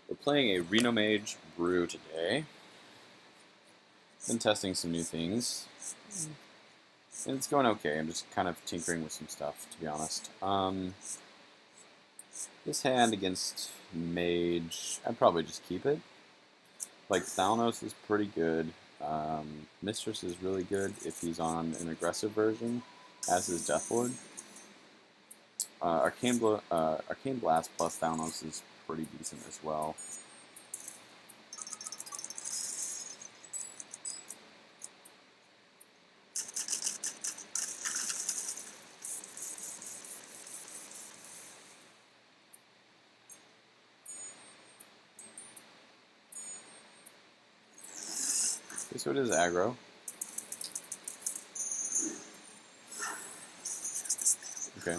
We're playing a Reno Mage brew today. Been testing some new things. And it's going okay. I'm just kind of tinkering with some stuff, to be honest. This hand against Mage, I'd probably just keep it. Like, Thalnos is pretty good. Mistress is really good if he's on an aggressive version, as is Deathlord. Arcane Blast plus Thalnos is pretty decent as well. Okay, so it is aggro. Okay.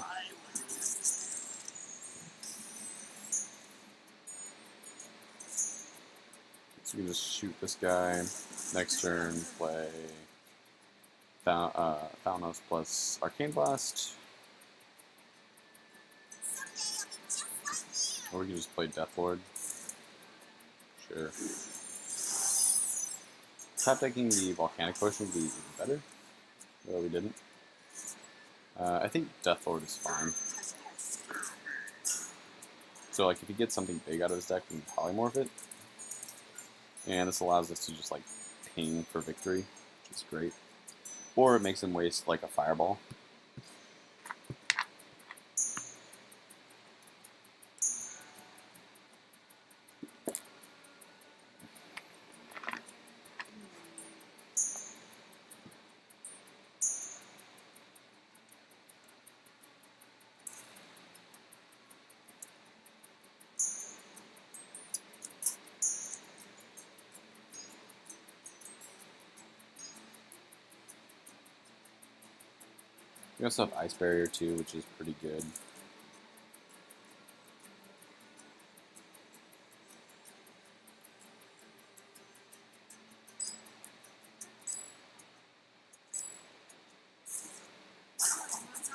So we can just shoot this guy. Next turn, play Thalnos plus Arcane Blast. Or we can just play Deathlord. Sure. Tap decking the Volcanic Potion would be even better. Well, we didn't. I think Deathlord is fine. So, like, if he gets something big out of his deck, we can polymorph it. And this allows us to just, like, ping for victory, which is great. Or it makes him waste, like, a fireball. We also have Ice Barrier too, which is pretty good.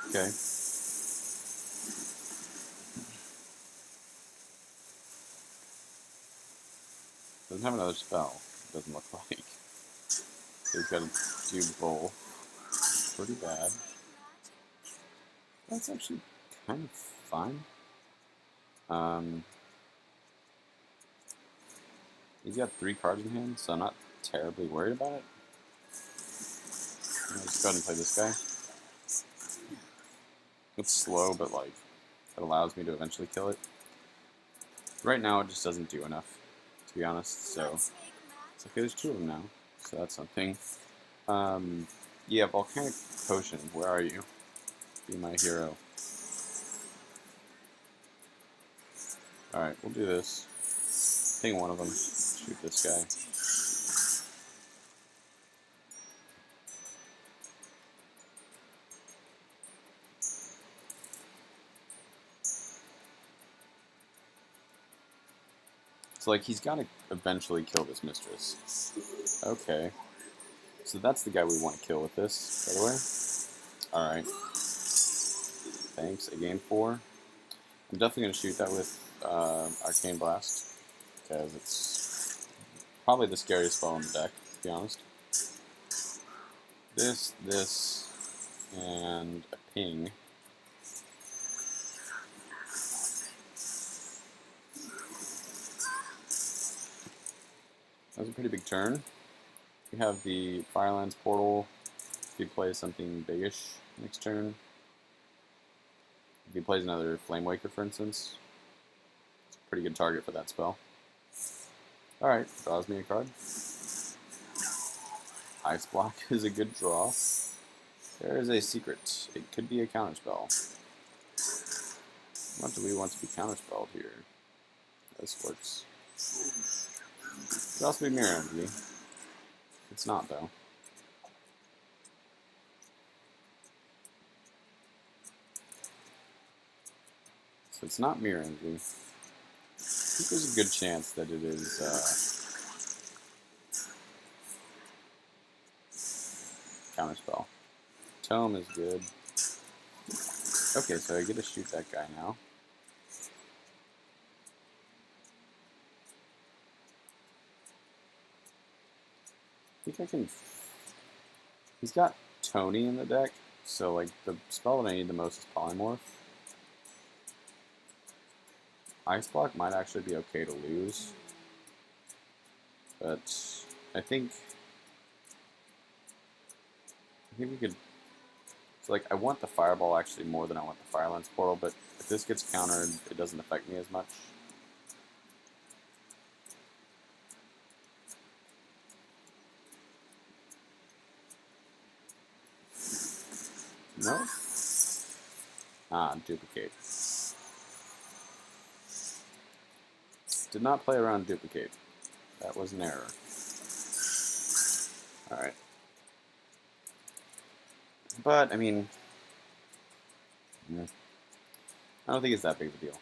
Okay. Doesn't have another spell, it doesn't look like. So he's got to do both. Pretty bad. That's actually kind of fine. He's got 3 cards in hand, so I'm not terribly worried about it. I'll just go ahead and play this guy. It's slow, but like it allows me to eventually kill it. Right now, it just doesn't do enough, to be honest. So it's okay. There's 2 of them now, so that's something. Yeah, Volcanic Potion. Where are you? Be my hero. All right, we'll do this. Ping one of them. Shoot this guy. So, like, he's got to eventually kill this Mistress. Okay. So that's the guy we want to kill with this, by the way. Alright. Thanks. I gained 4. I'm definitely going to shoot that with Arcane Blast, because it's probably the scariest spell in the deck, to be honest. This, and a ping. That was a pretty big turn. We have the Firelands Portal. If he plays something biggish next turn. If he plays another Flame Waker, for instance, it's a pretty good target for that spell. Alright, draws me a card. Ice Block is a good draw. There is a secret. It could be a counterspell. What do we want to be counterspelled here? This works. It could also be Mirror Energy. It's not, though. So it's not Mirror Energy. I think there's a good chance that it is counterspell. Tome is good. Okay, so I get to shoot that guy now. think I can... He's got Tony in the deck, so like the spell that I need the most is Polymorph. Ice Block might actually be okay to lose, but I think we could... So like I want the Fireball actually more than I want the Fire Lance Portal, but if this gets countered, it doesn't affect me as much. No? Ah, duplicate. Did not play around duplicate. That was an error. Alright. But, I mean... I don't think it's that big of a deal.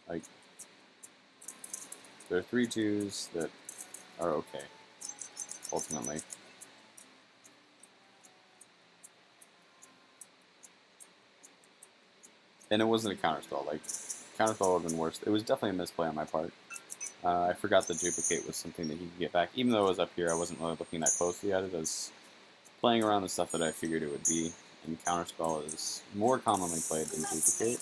Like, there are 3/2s that are okay, ultimately. And it wasn't a counterspell. Like, counterspell would have been worse. It was definitely a misplay on my part. I forgot the duplicate was something that he could get back. Even though it was up here, I wasn't really looking that closely at it. I was playing around the stuff that I figured it would be. And counterspell is more commonly played than duplicate.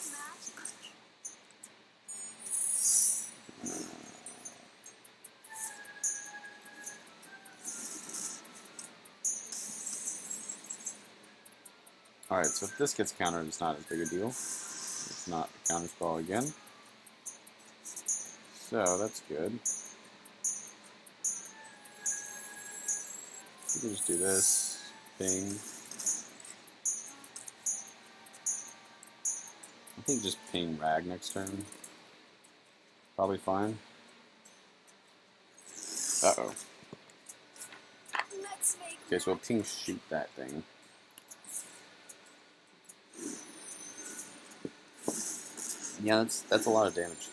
Alright, so if this gets countered, it's not as big a deal. It's not a counterspell again. So, that's good. We can just do this. Ping. I think just ping Rag next turn. Probably fine. Uh-oh. Okay, so we'll ping shoot that thing. Yeah, that's a lot of damage.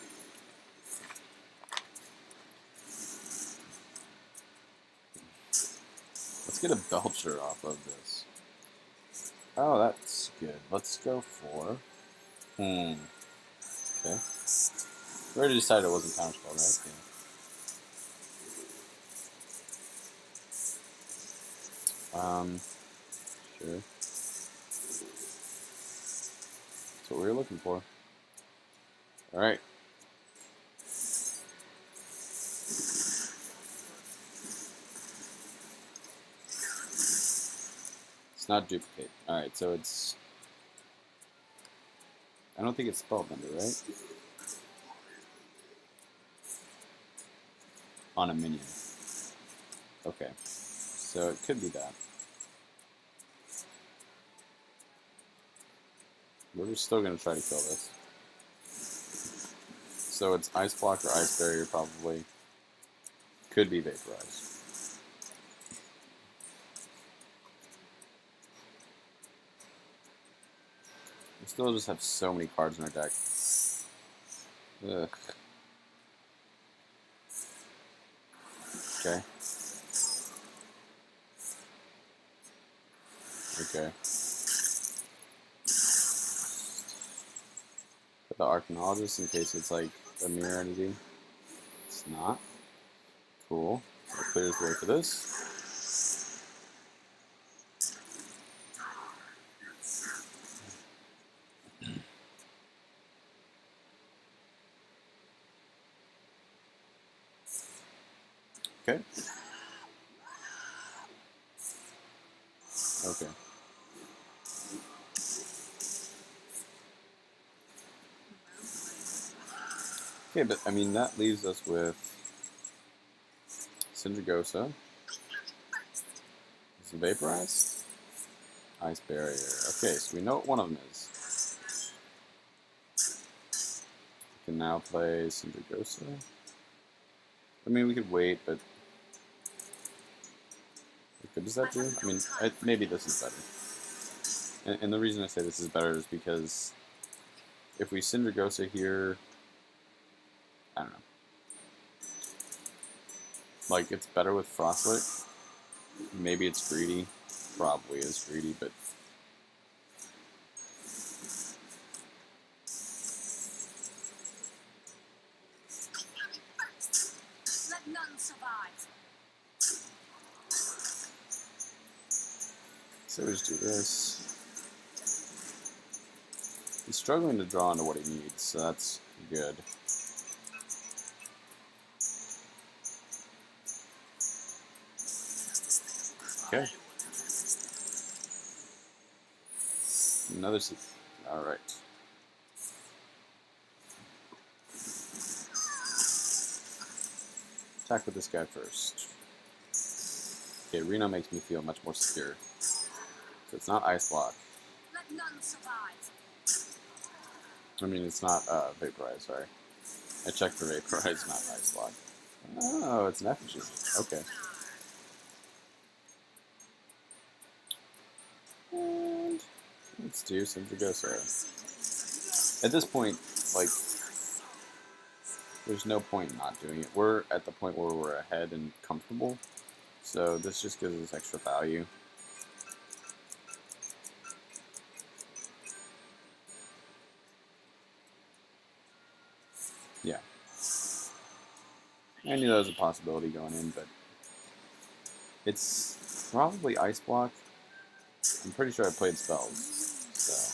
Let's get a Belcher off of this. Oh, that's good. Let's go for... Okay. We already decided it wasn't counterspell, right? Yeah. Sure. That's what we were looking for. Alright. It's not duplicate. Alright, so it's... I don't think it's Spellbender, right? On a minion. Okay. So it could be that. We're just still going to try to kill this. So it's Ice Block or Ice Barrier, probably. Could be Vaporize. We still just have so many cards in our deck. Ugh. Okay. Okay. Put the Archaeologist in case it's like a mirror entity. It's not. Cool. That clears the way for this. Okay. Okay. Okay, but I mean that leaves us with Syndragosa. Is it Vaporize? Ice Barrier. Okay, so we know what one of them is. We can now play Syndragosa. I mean, we could wait, but what does that do? I mean, maybe this is better. And the reason I say this is better is because if we Syndragosa here, I don't know. Like, it's better with Frostlick. Maybe it's greedy. Probably is greedy, but... Let none survive. So we just do this. He's struggling to draw into what he needs, so that's good. Okay. Another six. Alright. Attack with this guy first. Okay, Reno makes me feel much more secure. So it's not Ice Block. Let none survive. I mean, it's not Vaporize, sorry. I checked for Vaporize, not Ice Block. Oh, it's an effigy. Okay. And let's do some Dragosa. At this point, like, there's no point in not doing it. We're at the point where we're ahead and comfortable, so this just gives us extra value. Yeah. I knew that was a possibility going in, but it's probably Ice Block. I'm pretty sure I played spells, so.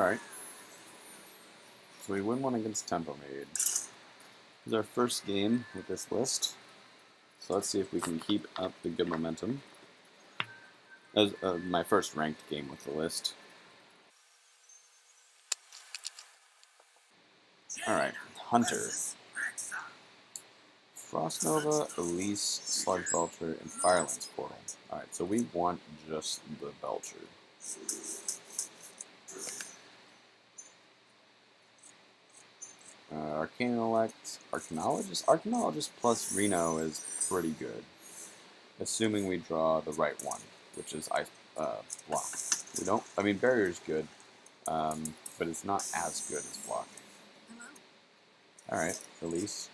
Alright. So we win one against Tempo Mage. This is our first game with this list. So let's see if we can keep up the good momentum. That was my first ranked game with the list. Alright, Hunter. Frost Nova, Elise, Sludge Belcher, and Firelance Portal. Alright, so we want just the Belcher. Arcane Elect, Arcanologist plus Reno is pretty good. Assuming we draw the right one, which is Ice Block. We don't, I mean, Barrier's good, but it's not as good as Block. Alright, release.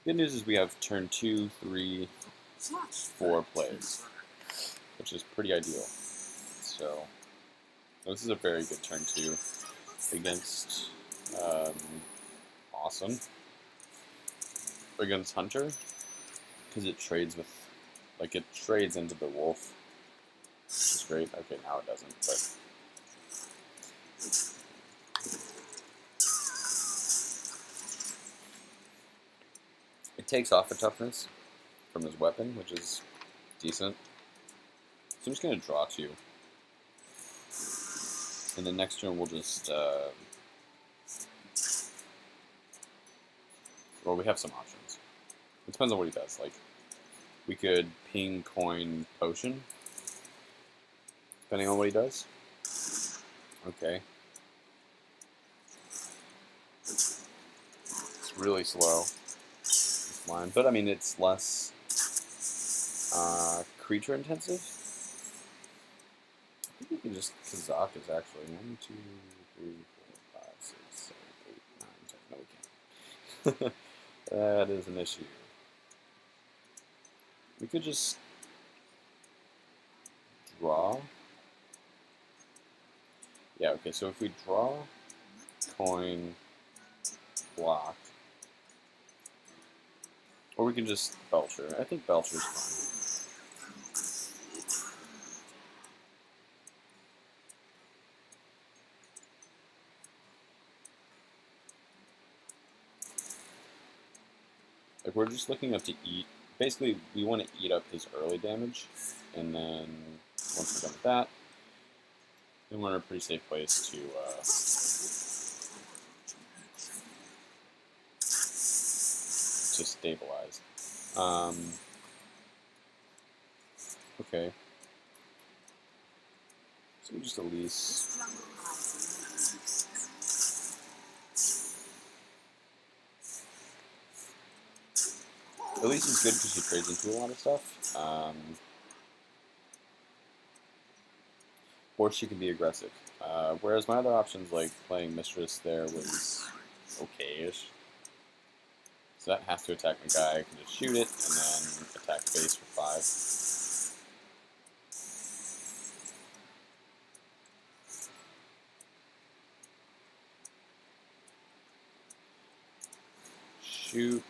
Good news is we have turn 2, 3, 4 plays, which is pretty ideal. So, this is a very good turn 2 against Awesome. Against Hunter, because it trades with, like, it trades into the Wolf, which is great. Okay, now it doesn't, but it takes off a toughness from his weapon, which is decent. So I'm just going to draw 2. And then next turn we'll just, well, we have some options. It depends on what he does. Like, we could ping, coin, potion, depending on what he does. Okay. It's really slow, this line. But, I mean, it's less creature intensive. I think we can just, Kazak is actually 1, 2, 3, 4, 5, 6, 7, 8, 9, 10. No, we can't. That is an issue. We could just draw. Yeah, okay, so if we draw, coin, block, or we can just Belcher. I think Belcher's fine. Like, we're just looking up to eat. Basically, we want to eat up his early damage, and then once we're done with that, then we're in a pretty safe place to stabilize. Okay. So we just Elise. Elise is good because she trades into a lot of stuff. Or she can be aggressive. Whereas my other options, like playing Mistress there, was okay-ish. So that has to attack my guy. I can just shoot it, and then attack base for 5. shoot,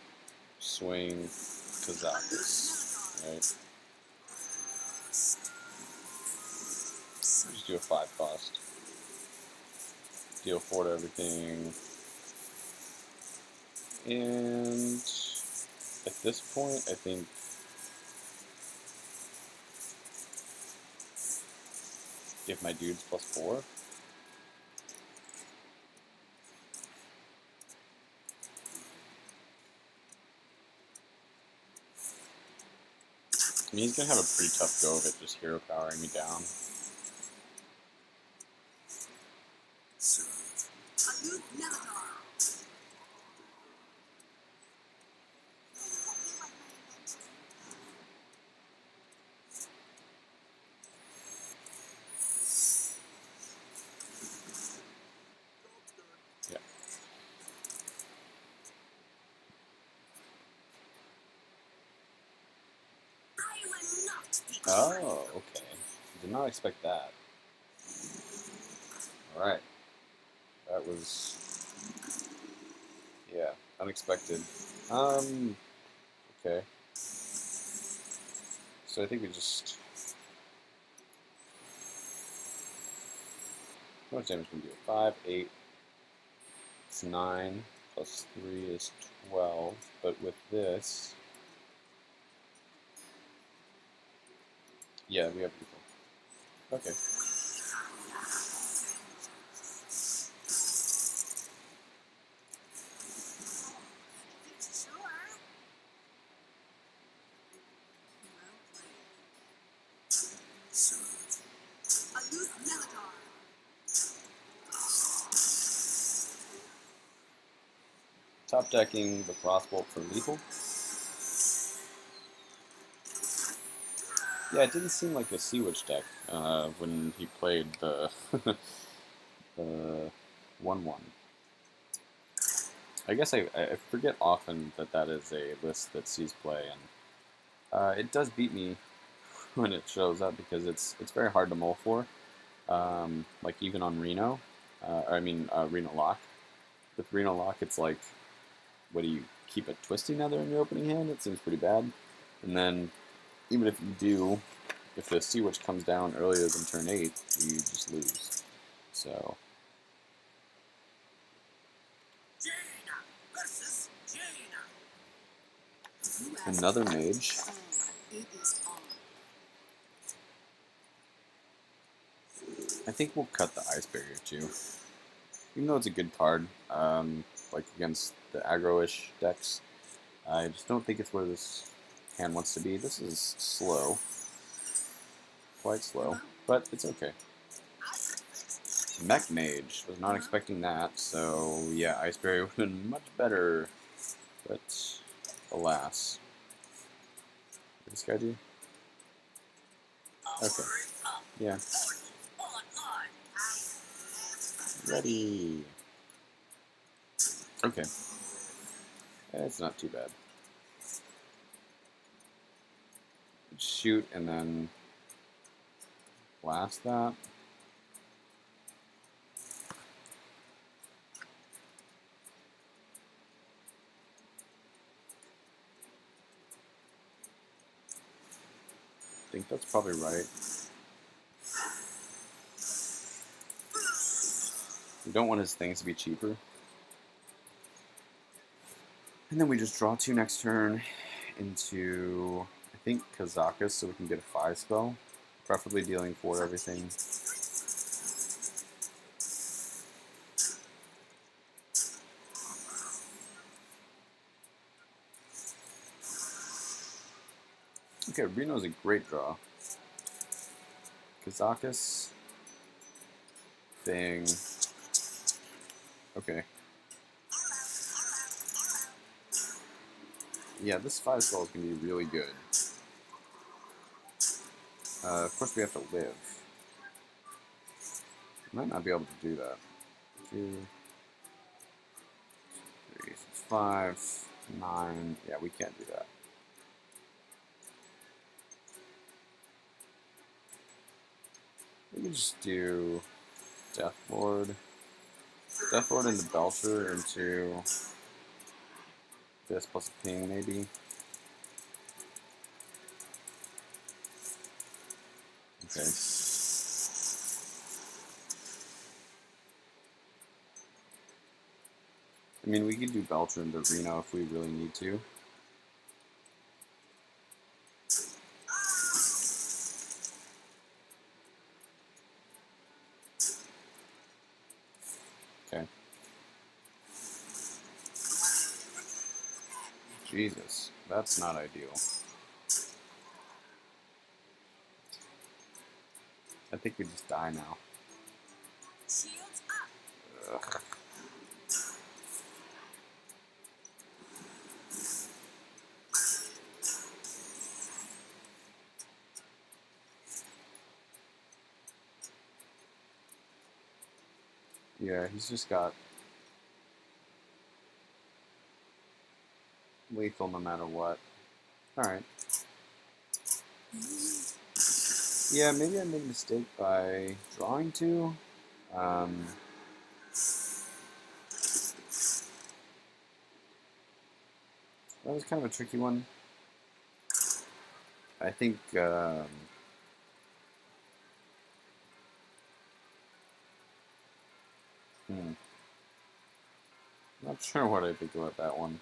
swing, Kazakus. Right. Just do a 5 cost. Deal 4 to everything. And at this point, I think give my dudes +4. I mean, he's going to have a pretty tough go of it, just hero powering me down. Yeah. Oh, okay. Did not expect that. Alright. That was, yeah, unexpected. Okay. So I think we just, how much damage can we do? 5, 8, it's 9, plus 3 is 12, but with this, yeah, we have people. Okay. Top decking the Frostbolt for lethal. Yeah, it didn't seem like a Sea Witch deck when he played the the 1/1. I guess I forget often that that is a list that sees play, and it does beat me when it shows up because it's very hard to mull for. Like even on Reno, Reno Lock. With Reno Lock, it's like, what do you keep a Twisty Nether in your opening hand? It seems pretty bad. And then even if you do, if the Sea Witch comes down earlier than turn 8, you just lose. So. Another mage. I think we'll cut the Ice Barrier too. Even though it's a good card, like against the aggro-ish decks, I just don't think it's where this hand wants to be. This is slow. Quite slow, but it's okay. Mech Mage. Was not expecting that, so yeah, Ice Barrier would have been much better, but alas. What did this guy do? Okay. Yeah. Ready. Okay. It's not too bad. Shoot and then blast that. I think that's probably right. We don't want his things to be cheaper. And then we just draw 2 next turn into, I think, Kazakus, so we can get a 5 spell. Preferably dealing 4 to everything. Okay, Reno's a great draw. Kazakus. Thing. Okay. Yeah, this 5 spell is going to be really good. Of course, we have to live. Might not be able to do that. 2, 3, 5, 9. Yeah, we can't do that. We can just do Deathlord. Deathlord into Belcher into This plus a ping, maybe. Okay. I mean, we could do Belcher into Reno if we really need to. Okay. Jesus, that's not ideal. I think we just die now. Shields up. Ugh. Yeah, he's just got lethal no matter what. Alright. Yeah, maybe I made a mistake by drawing two. That was kind of a tricky one. I think not sure what I think about that one.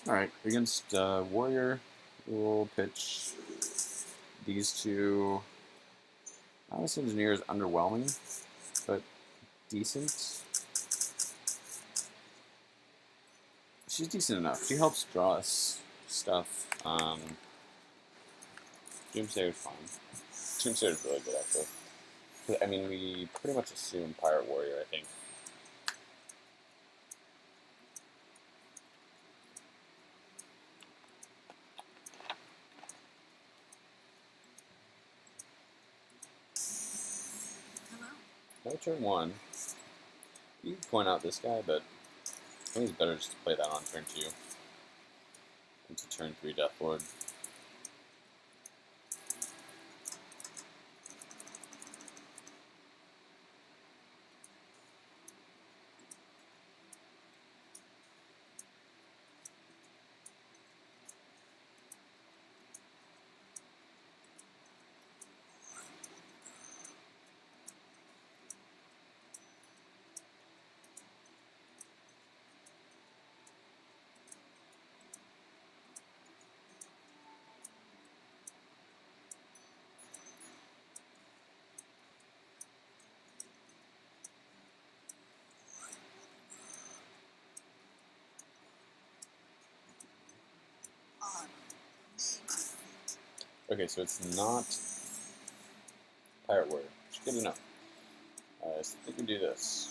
Alright, against Warrior, we'll pitch these two. Honest Engineer is underwhelming, but decent. She's decent enough. She helps draw us stuff. Doomsayer's fine. Doomsayer's really good, actually. I mean, we pretty much assume Pirate Warrior, I think. No turn one. You can point out this guy, but I think it's better just to play that on turn 2 into turn 3 Death Lord. Okay, so it's not Pirate Warrior. It's good enough. So I think we do this.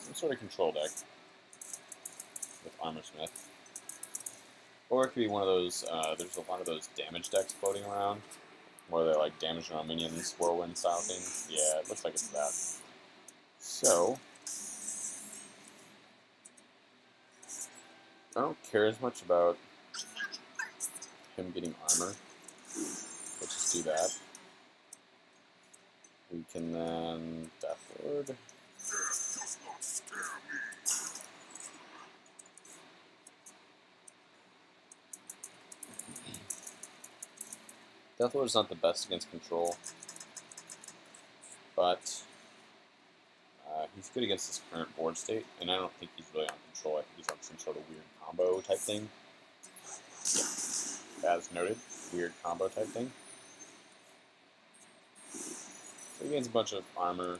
Some sort of control deck with Armor Smith. Or it could be one of those, there's a lot of those damage decks floating around, where they're like damage on minions, whirlwind style thing. Yeah, it looks like it's that. So, I don't care as much about him getting armor. Let's just do that. We can then Death Lord. Death Lord's not the best against control, but he's good against this current board state, and I don't think he's really on control. I think he's on some sort of weird combo type thing. Yeah, as noted, weird combo type thing. So he gains a bunch of armor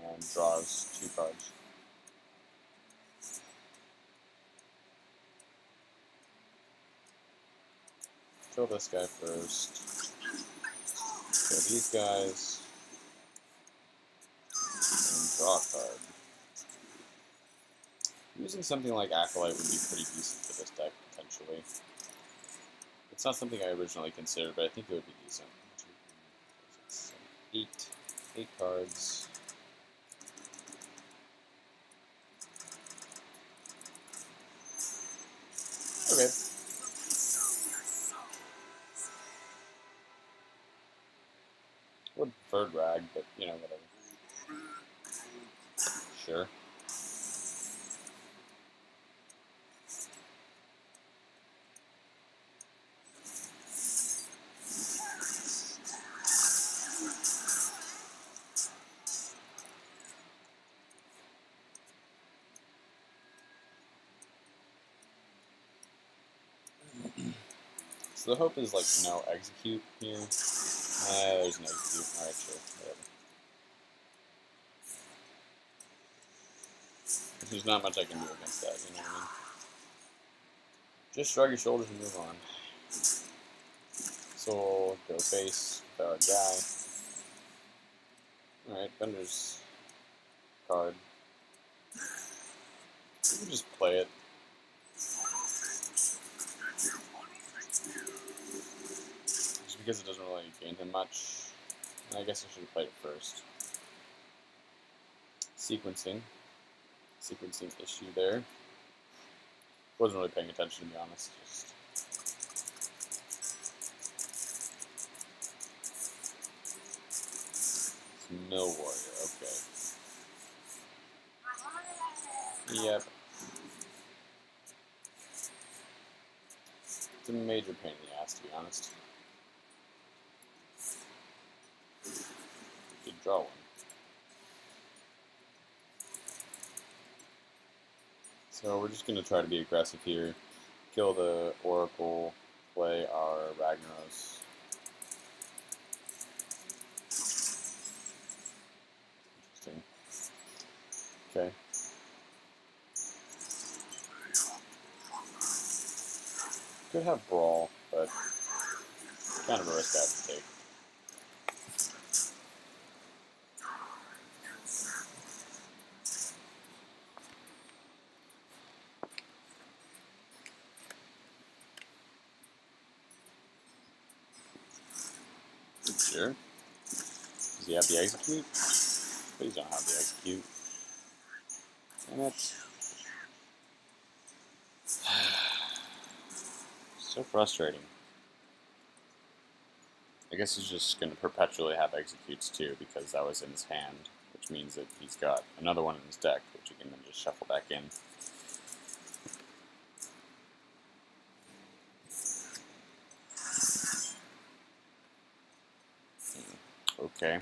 and draws 2 cards. Kill this guy first. Kill these guys. And draw a card. Using something like Acolyte would be pretty decent for this deck, potentially. It's not something I originally considered, but I think it would be decent. 2, 3, 4, 6, 7, 8. 8 cards. Okay. Would prefer drag, but you know, whatever. Sure. So the hope is like no execute here. There's no execute. Alright, sure. Whatever. There's not much I can do against that, you know what I mean? Just shrug your shoulders and move on. Soul, go face, with our guy. Alright, Bender's card. We can just play it. Just because it doesn't really gain him much. I guess I should have played it first. Sequencing issue there. Wasn't really paying attention, to be honest. Just it's Mill Warrior, okay. Yep. It's a major pain in the ass, to be honest. Did draw one. So we're just going to try to be aggressive here. Kill the Oracle, play our Ragnaros. Interesting. Okay. Could have Brawl, but kind of a risk I have to take. Sure. Does he have the execute? Please don't have the execute. Damn it. So frustrating. I guess he's just going to perpetually have executes too, because that was in his hand, which means that he's got another one in his deck, which he can then just shuffle back in. Okay.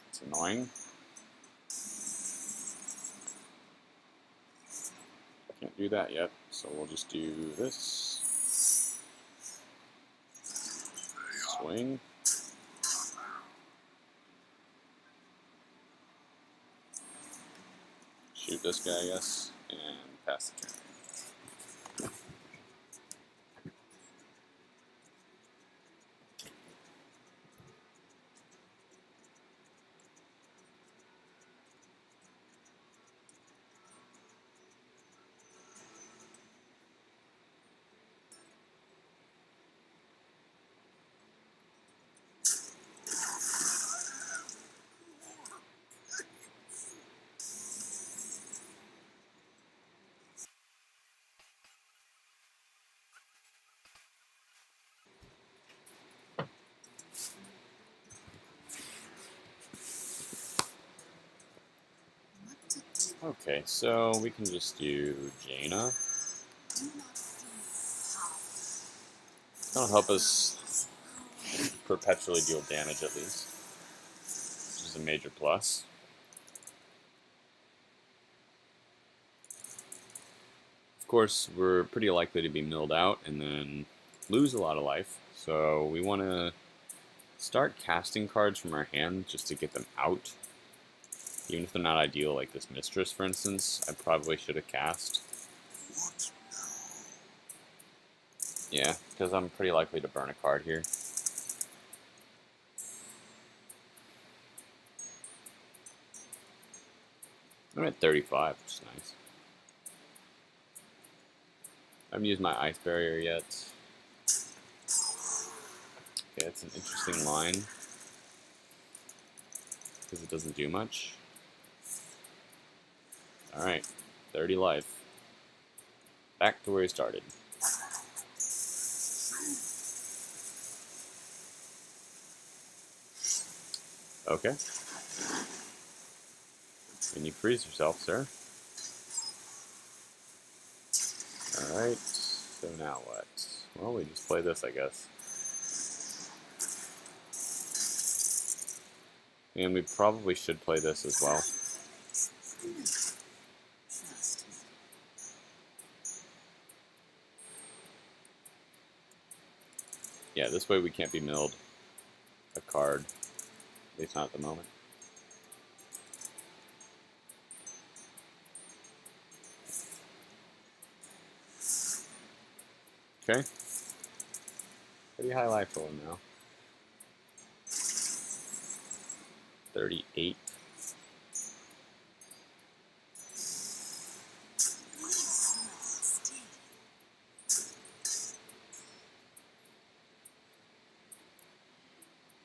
It's annoying. Can't do that yet, so we'll just do this. Swing. Shoot this guy, I guess, and pass the turn. Okay, so we can just do Jaina. That'll help us perpetually deal damage at least, which is a major plus. Of course, we're pretty likely to be milled out and then lose a lot of life, so we want to start casting cards from our hand just to get them out. Even if they're not ideal, like this Mistress, for instance, I probably should have cast. Yeah, because I'm pretty likely to burn a card here. I'm at 35, which is nice. I haven't used my Ice Barrier yet. Okay, that's an interesting line. because it doesn't do much. Alright, 30 life. Back to where he started. Okay. And you freeze yourself, sir. Alright, so now what? Well, we just play this, I guess. And we probably should play this as well. Yeah, this way we can't be milled a card. At least not at the moment. Okay. Pretty high life roll now. 38.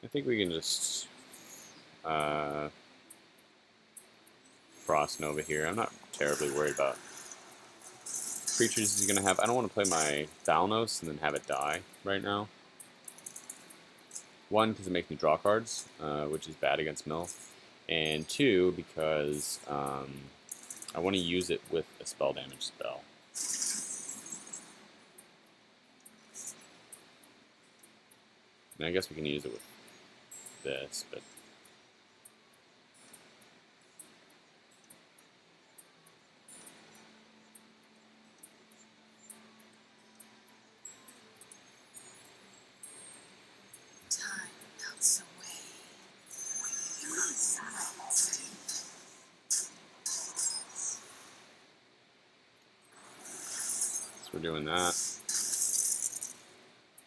I think we can just Frost Nova here. I'm not terribly worried about creatures he's going to have. I don't want to play my Thalnos and then have it die right now. One, because it makes me draw cards, which is bad against Mill. And two, because I want to use it with a spell damage spell. I mean, I guess we can use it with this, but... Time melts away. So we're doing that.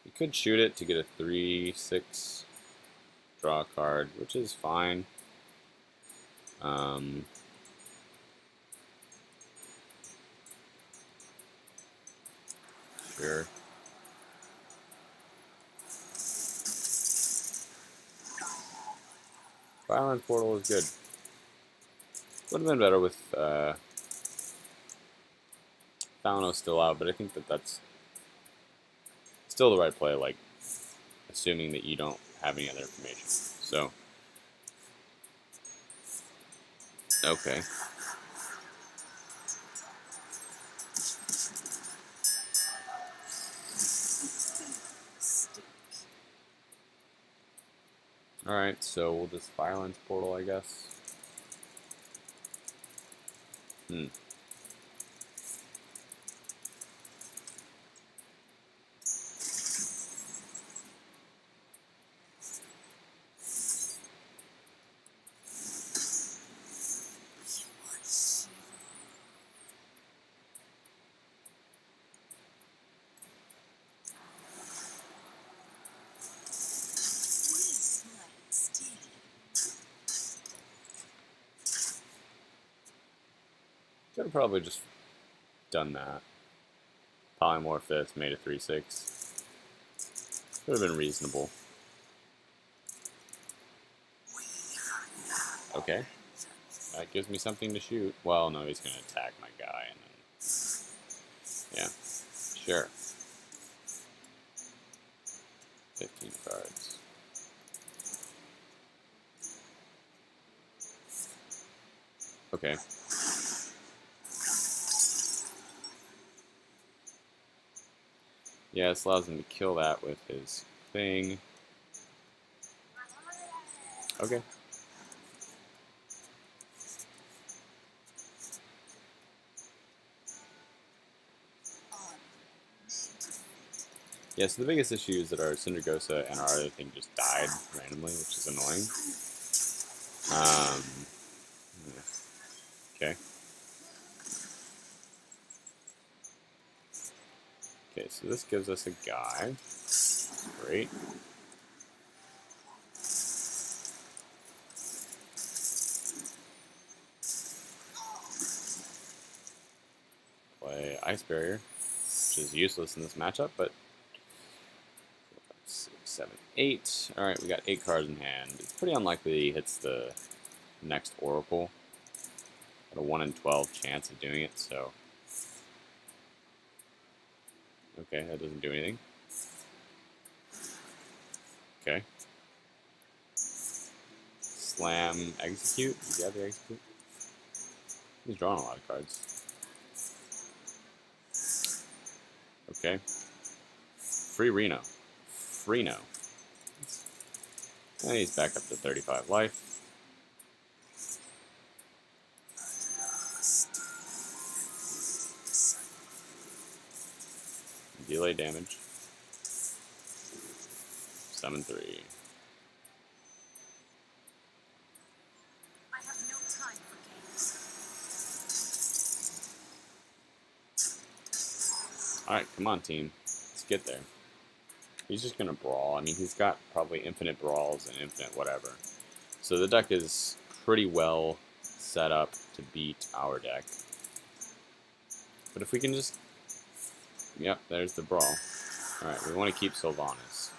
We could shoot it to get a 3/6 draw card, which is fine. Sure. Violence Portal is good. Would have been better with Thanos still out, but I think that that's still the right play, like, assuming that you don't have any other information. So, okay. Alright, so we'll just Violence Portal, I guess. Could have probably just done that. Polymorph this, made a 3/6. Could have been reasonable. Okay. That gives me something to shoot. Well, no, he's going to attack my guy. And then... yeah, sure. 15 cards. Okay. Yeah, this allows him to kill that with his thing. Okay. Yeah, so the biggest issue is that our Syndragosa and our other thing just died randomly, which is annoying. Okay. Okay, so this gives us a guy. Great. Play Ice Barrier, which is useless in this matchup, but 4, 5, 6, 7, 8. Alright, we got 8 cards in hand. It's pretty unlikely he hits the next Oracle. Got a 1 in 12 chance of doing it, so... Okay, that doesn't do anything. Okay. Slam, execute. Does he have the execute? He's drawing a lot of cards. Okay. Free Reno. Freno. And he's back up to 35 life. Delay damage. Summon 3. I have no time for games. Alright, come on, team. Let's get there. He's just gonna brawl. I mean, he's got probably infinite brawls and infinite whatever. So the deck is pretty well set up to beat our deck. But if we can just... Yep, there's the brawl. Alright, we want to keep Sylvanas.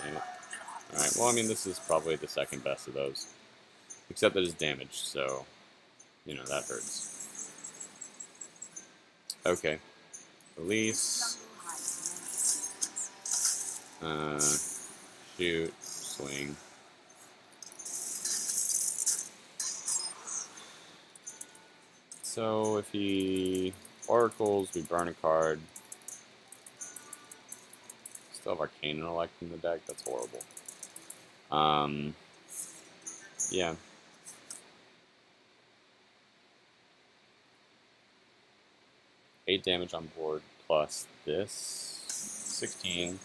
Damn it. Alright, well, I mean, this is probably the second best of those. Except that it's damaged, so... You know, that hurts. Okay. Release. Shoot. Swing. So if he oracles, we burn a card. Still have Arcane Intellect in the deck. That's horrible. Yeah. Eight damage on board plus this 16.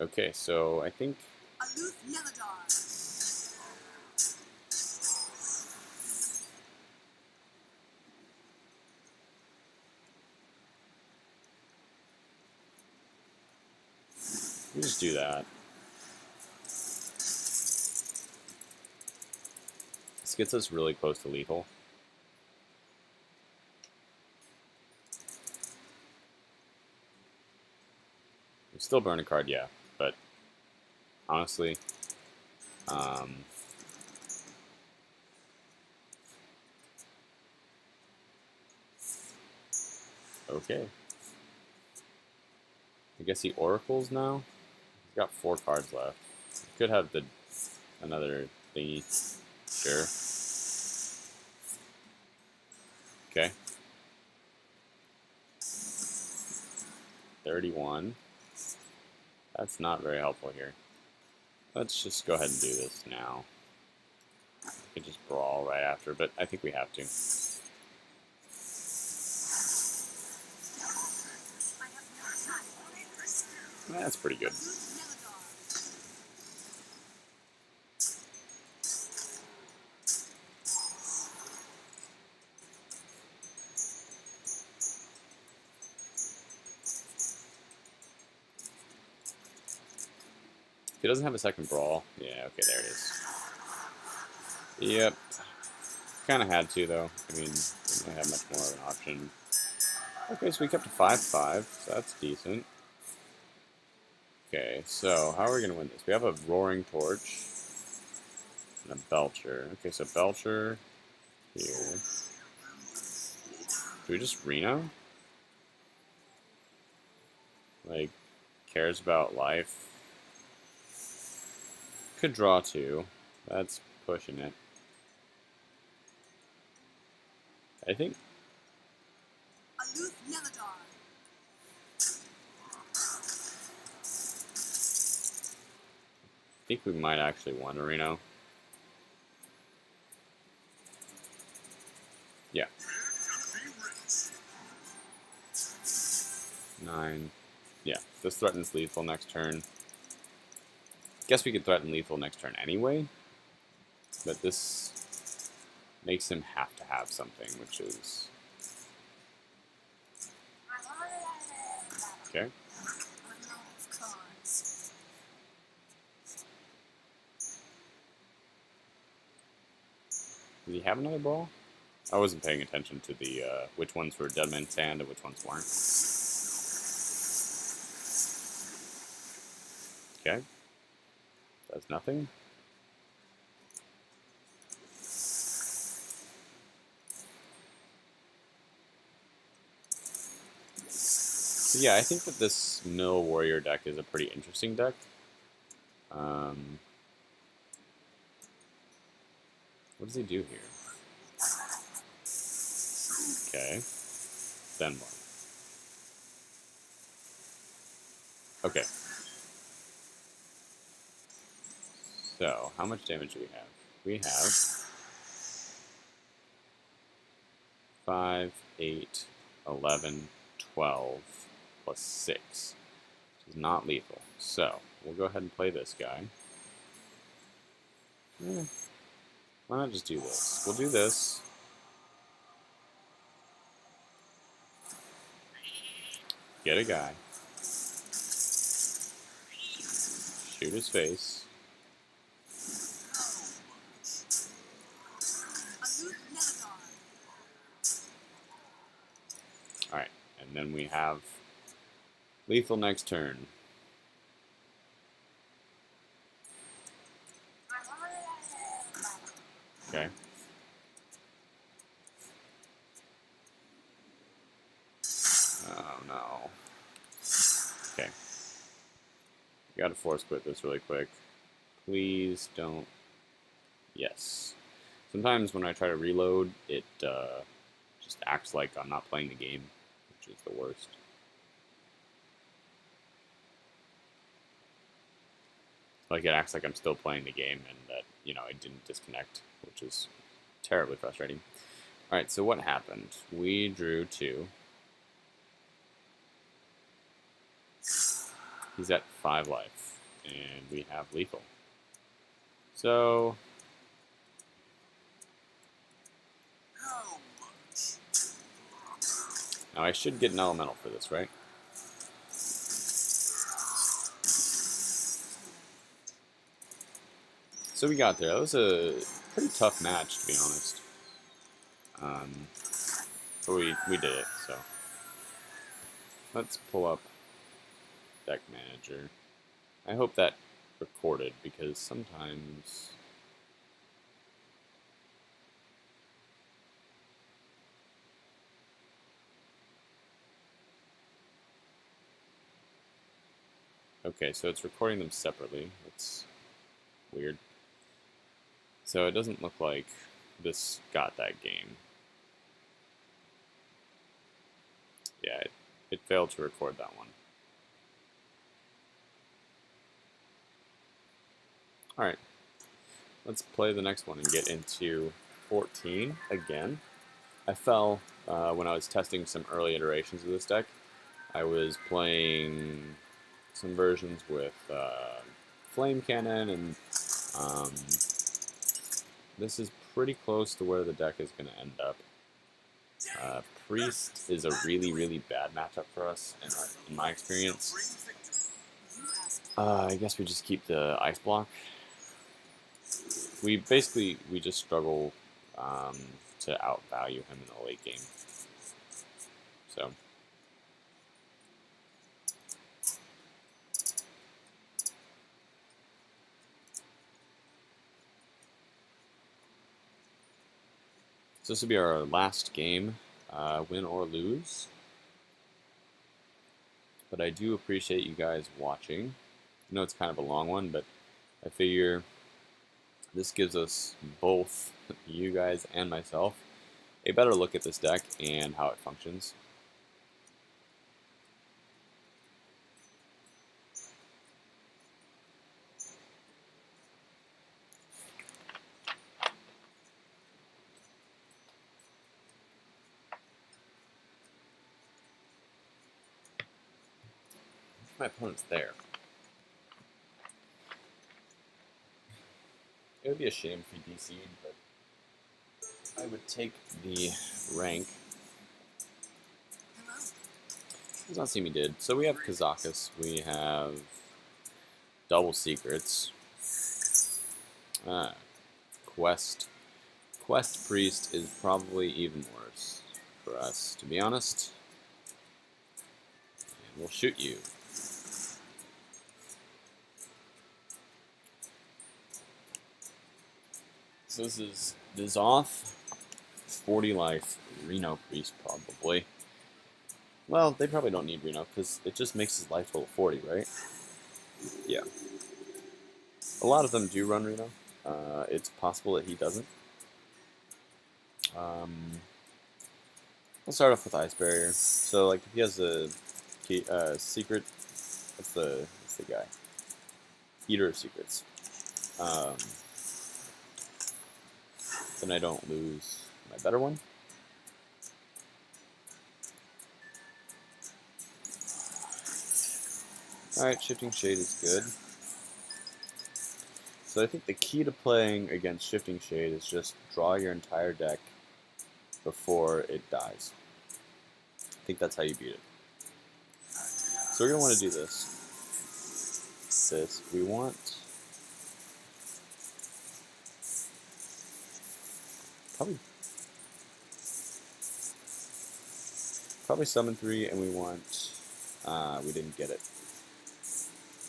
Okay, so I think Aloof Neladar. we just do that. This gets us really close to lethal. We still burn a card, yeah, but honestly, okay. I guess he oracles now. He's got 4 cards left. He could have another thingy. Sure. Okay. 31. That's not very helpful here. Let's just go ahead and do this now. We could just brawl right after, but I think we have to. That's pretty good. If he doesn't have a second brawl, yeah, okay, there it is. Yep. Kind of had to, though. I mean, didn't really have much more of an option. Okay, so we kept a 5-5, so that's decent. Okay, so how are we going to win this? We have a Roaring Torch and a Belcher. Okay, so Belcher here. Do we just Reno? Like, cares about life. Could draw 2. That's pushing it. I think. Aloof Neladar. I think we might actually want a Reno. Yeah. 9. Yeah, this threatens lethal next turn. Guess we could threaten lethal next turn anyway, but this makes him have to have something, which is... Okay. Did he have another ball? I wasn't paying attention to the which ones were Dead Man's Hand and which ones weren't. Okay. Does nothing. So yeah, I think that this Mill Warrior deck is a pretty interesting deck. What does he do here? Okay. Then what? Okay. So, how much damage do we have? We have 5, 8, 11, 12, plus 6. Which is not lethal. So, we'll go ahead and play this guy. Why not just do this? We'll do this. Get a guy. Shoot his face. Alright, and then we have lethal next turn. Okay. Oh no. Okay. We gotta force quit this really quick. Please don't. Yes. Sometimes when I try to reload, it just acts like I'm not playing the game, which is the worst. Like it acts like I'm still playing the game and that, you know, I didn't disconnect, which is terribly frustrating. Alright, so what happened? We drew 2. He's at 5 life, and we have lethal. So now I should get an elemental for this, right? So we got there. That was a pretty tough match, to be honest. But we did it, so. Let's pull up Deck Manager. I hope that recorded, because sometimes... Okay, so it's recording them separately. That's weird. So it doesn't look like this got that game. Yeah, it failed to record that one. Alright, let's play the next one and get into 14 again. I fell when I was testing some early iterations of this deck. I was playing some versions with Flame Cannon, and this is pretty close to where the deck is going to end up. Priest is a really, really bad matchup for us, in my experience. I guess we just keep the Ice Block. We just struggle to outvalue him in the late game. So. So this will be our last game, win or lose. But I do appreciate you guys watching. I know it's kind of a long one, but I figure this gives us, both you guys and myself, a better look at this deck and how it functions. My opponent's there. It would be a shame if he DC'd, but I would take the rank. Does not seem he did. So we have Kazakus, we have Double Secrets, Quest Priest is probably even worse for us, to be honest. And we'll shoot you. So this is Dizoth, 40 life, Reno Priest probably. Well, they probably don't need Reno because it just makes his life total 40, right? Yeah. A lot of them do run Reno. It's possible that he doesn't. We'll start off with Ice Barrier. So, like, if he has a secret, what's the guy? Eater of Secrets. Then I don't lose my better one. Alright, Shifting Shade is good. So I think the key to playing against Shifting Shade is just draw your entire deck before it dies. I think that's how you beat it. So we're going to want to do this. We want probably summon 3, and we want we didn't get it.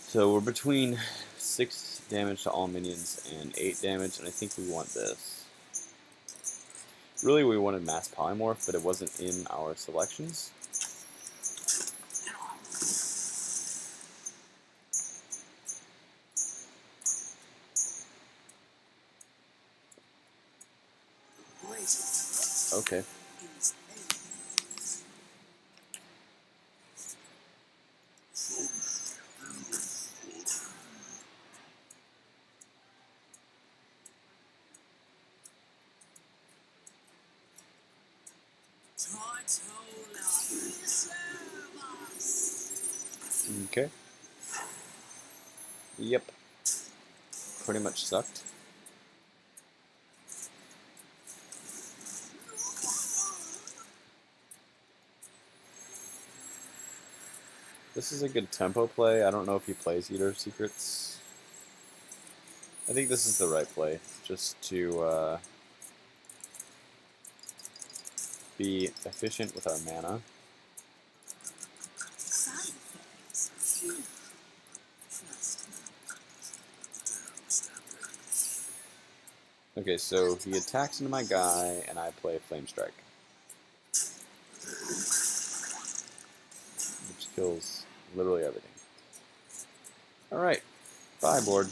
So we're between 6 damage to all minions and 8 damage, and I think we want this. Really, we wanted Mass Polymorph, but it wasn't in our selections. Okay. Okay. Yep. Pretty much sucked. This is a good tempo play. I don't know if he plays Eater of Secrets. I think this is the right play, just to be efficient with our mana. Okay, so he attacks into my guy, and I play Flame Strike, which kills literally everything. Alright, bye board.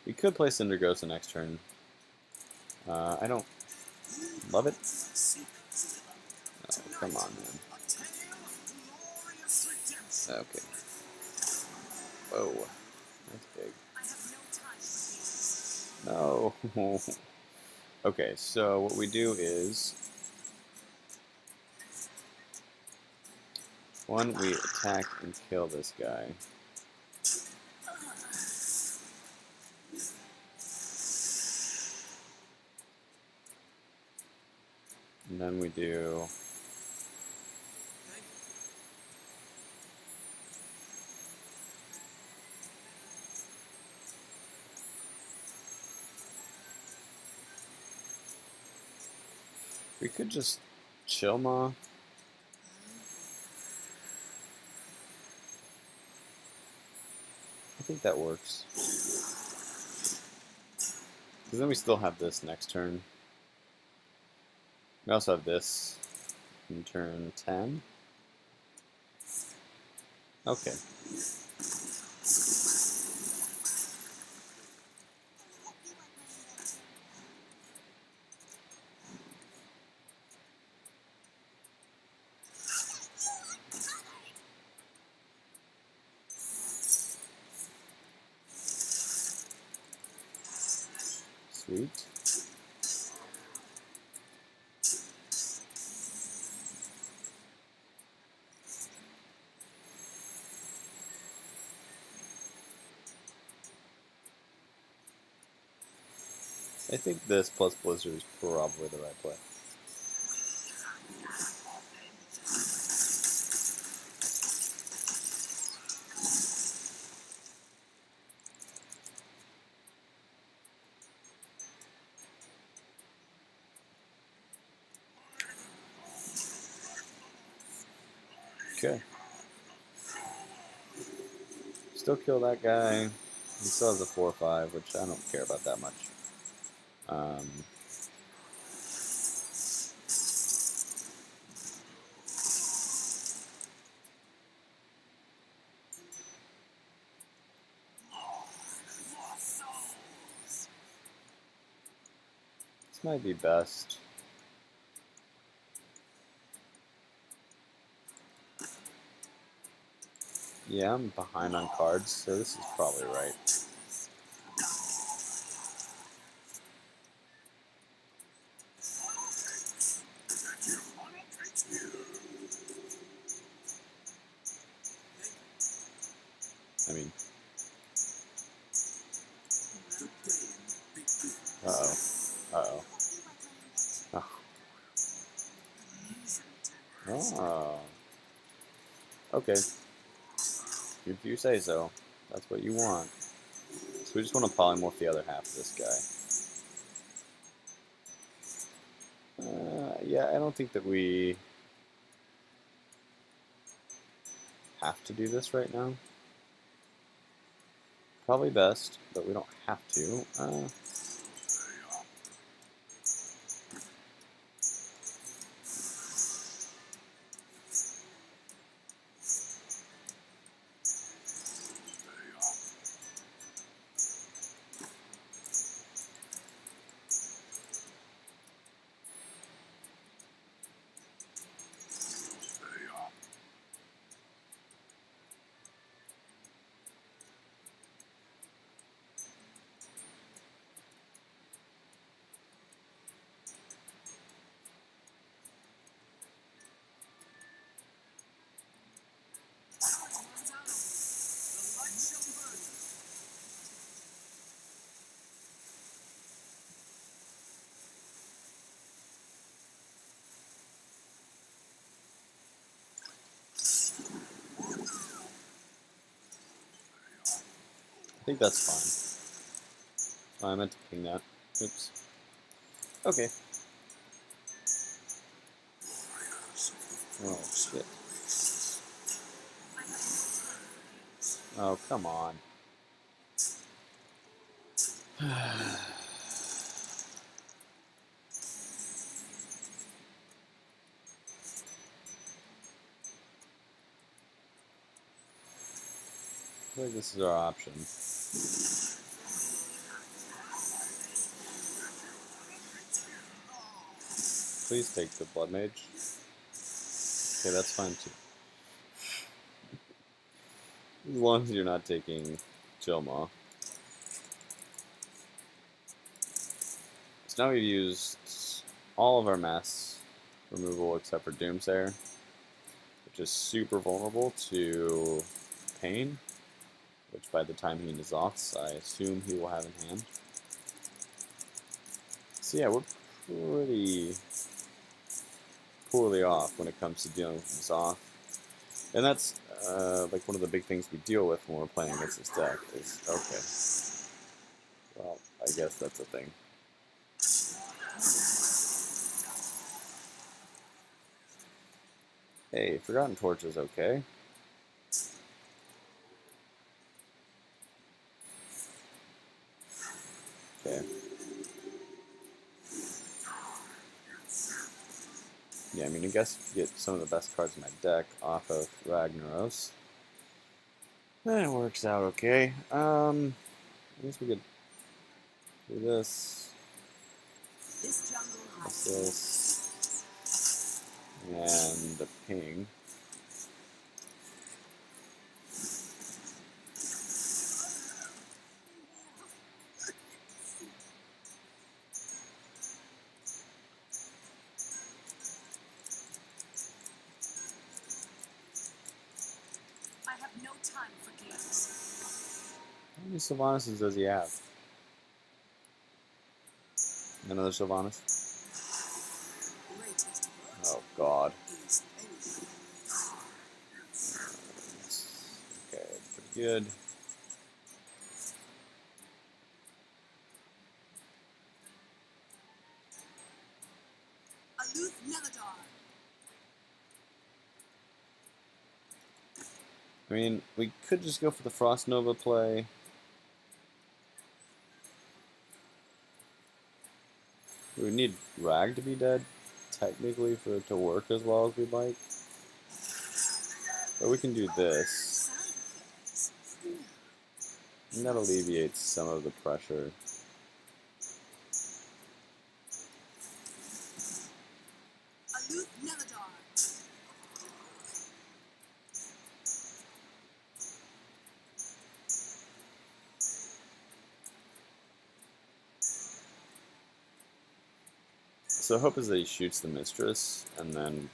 We could play Cinder Ghost the next turn. I don't love it. Oh, come on, man. Okay. Whoa. That's big. No. Okay, so what we do is... One, we attack and kill this guy. And then we do... We could just chill Maw. I think that works. Because then we still have this next turn. We also have this in turn 10. Okay. Sweet. I think this plus Blizzard is probably the right play. Still kill that guy. He still has a 4-5, which I don't care about that much. This might be best. Yeah, I'm behind on cards, so this is probably right. I mean, uh-oh. Uh-oh. Oh. Oh. Okay. If you say so. That's what you want. So we just want to polymorph the other half of this guy. Yeah, I don't think that we have to do this right now. Probably best, but we don't have to. I think that's fine. Oh, I meant to ping that. Oops. Okay. Oh, shit. Oh, come on. I feel like this is our option. Please take the Blood Mage. Okay, that's fine too. As long as you're not taking Jilma. So now we've used all of our mass removal except for Doomsayer, which is super vulnerable to Pain, which by the time he dissolves, I assume he will have in hand. So yeah, we're pretty poorly off when it comes to dealing with Zoth. And that's like one of the big things we deal with when we're playing against this deck is, okay, well, I guess that's a thing. Hey, Forgotten Torch is okay. Okay. Yeah, I mean, I guess if you get some of the best cards in my deck off of Ragnaros, then it works out okay. I guess we could do this, this, and the ping. I have no time for games. How many Sylvanas does he have? Another Sylvanas? Greatest words Oh, God. is anything. Okay, pretty good. Aloof Neladar. I mean, we could just go for the Frost Nova play. We would need Rag to be dead, technically, for it to work as well as we'd like. But we can do this. And that alleviates some of the pressure. So hope is that he shoots the Mistress, and then...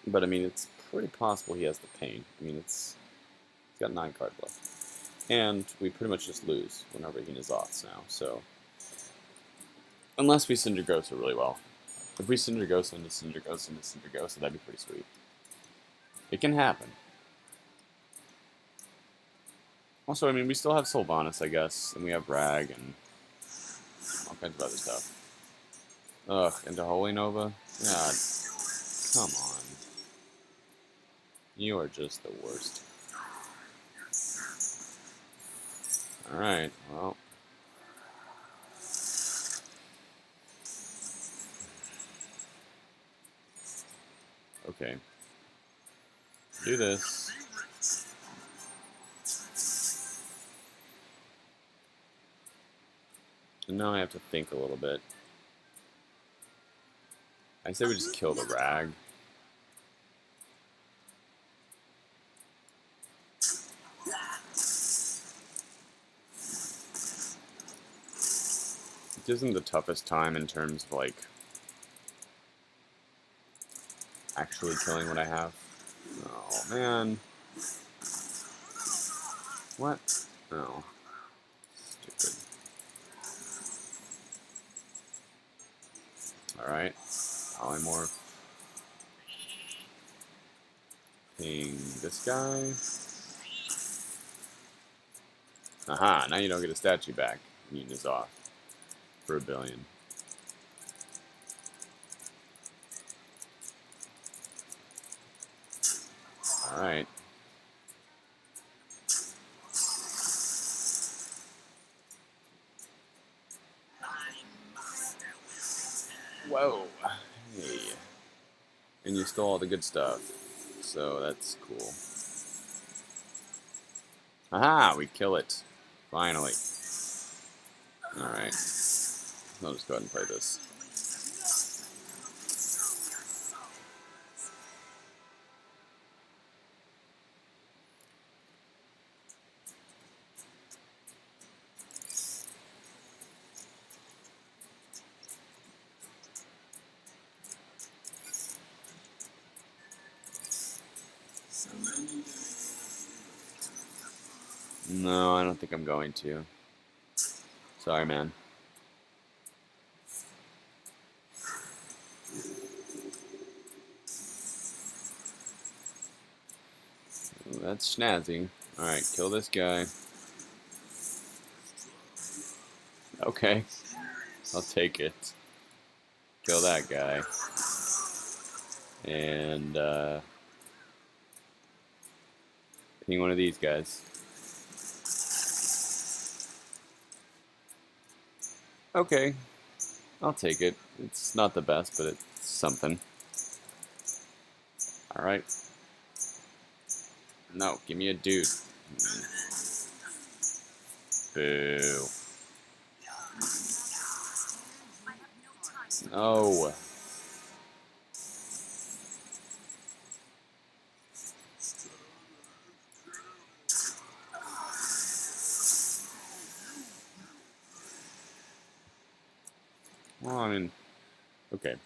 But I mean, it's pretty possible he has the Pain. I mean, he's got 9 cards left. And we pretty much just lose whenever he is off now, so... Unless we Cinder Ghost it really well. If we Cinder Ghost into Cinder Ghost into Cinder Ghost, that'd be pretty sweet. It can happen. Also, I mean, we still have Sylvanas, I guess, and we have Rag, and all kinds of other stuff. Ugh, into Holy Nova? God, come on. You are just the worst. Alright, well. Okay. Do this. And now I have to think a little bit. I say we just kill the Rag. It isn't the toughest time in terms of, like, actually killing what I have. Oh, man. What? Oh. Stupid. Alright. Polymorph. Ping this guy. Aha, now you don't get a statue back. Mutant is off. For 1 billion. Alright. Whoa. Hey. And you stole all the good stuff. So that's cool. Aha! We kill it. Finally. Alright. I'll just go ahead and play this. No, I don't think I'm going to. Sorry, man. Ooh, that's snazzy. Alright, kill this guy. Okay. I'll take it. Kill that guy. And, ping one of these guys. Okay. I'll take it. It's not the best, but it's something. Alright. No, give me a dude. Boo. No. Well, I mean, okay.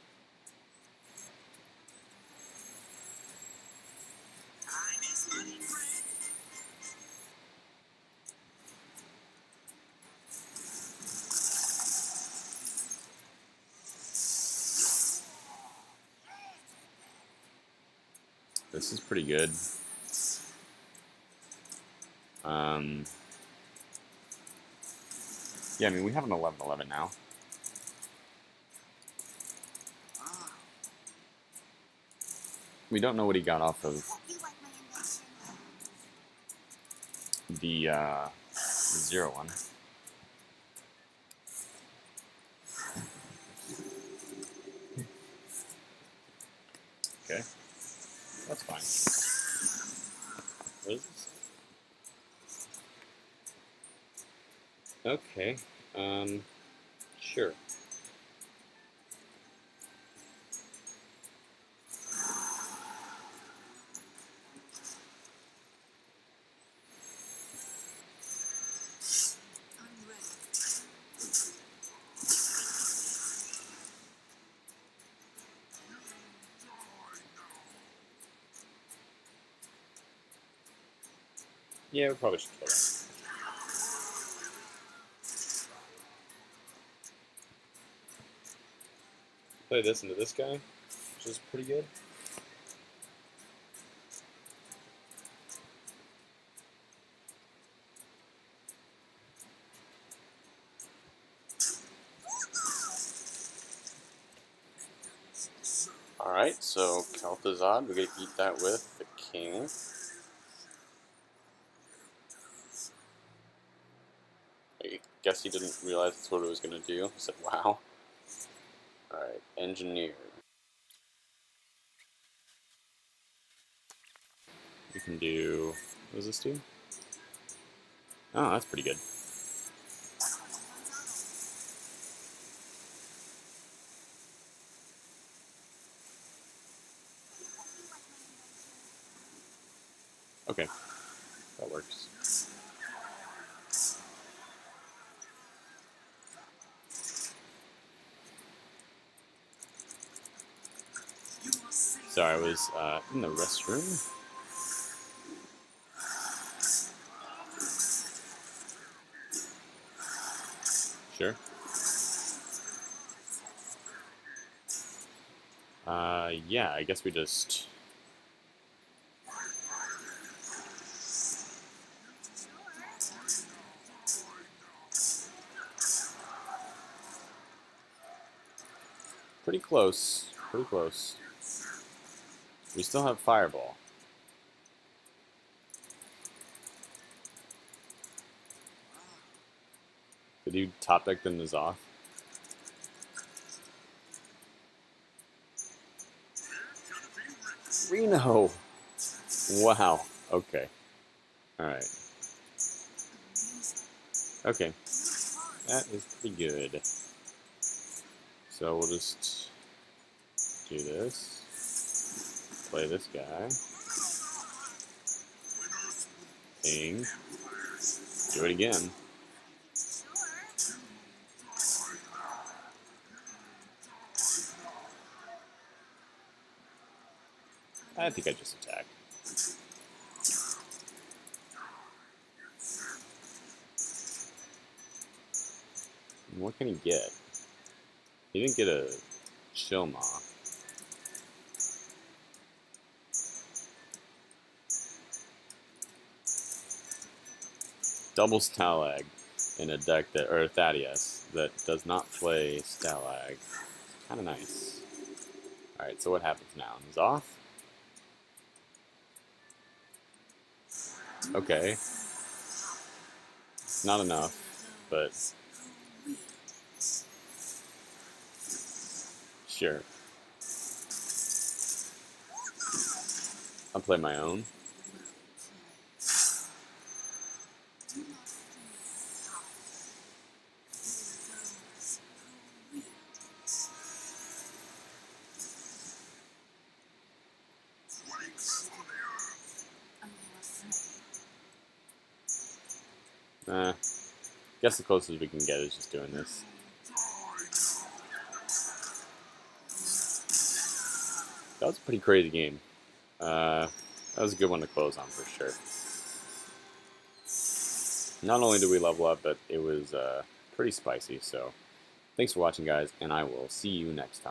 This is pretty good. Yeah, I mean, we have an 11-11 now. We don't know what he got off of You like my invention? the 0 one. Okay, that's fine. What is this? Okay, sure. I'm ready. Yeah, we probably should kill him. Play this into this guy, which is pretty good. Alright, so Kel'Thuzad, we're going to eat that with the king. I guess he didn't realize that's what it was going to do. He said, wow. Alright, engineer. We can do... What does this do? Oh, that's pretty good. Okay, that works. Sorry, I was in the restroom. Sure. Yeah, I guess we just... Pretty close. Pretty close. We still have Fireball. Did you top deck the N'Zoth? Reno! Wow. Okay. Alright. Okay. That is pretty good. So we'll just do this. Play this guy. King. Do it again. I think I just attack. What can he get? He didn't get a Shilma. Double Stalag in a deck that, or Thaddeus, that does not play Stalag. Kind of nice. Alright, so what happens now? N'Zoth? Okay. It's not enough, but sure. I'll play my own. Guess the closest we can get is just doing this. That was a pretty crazy game. That was a good one to close on for sure. Not only did we level up, but it was pretty spicy. So thanks for watching, guys, and I will see you next time.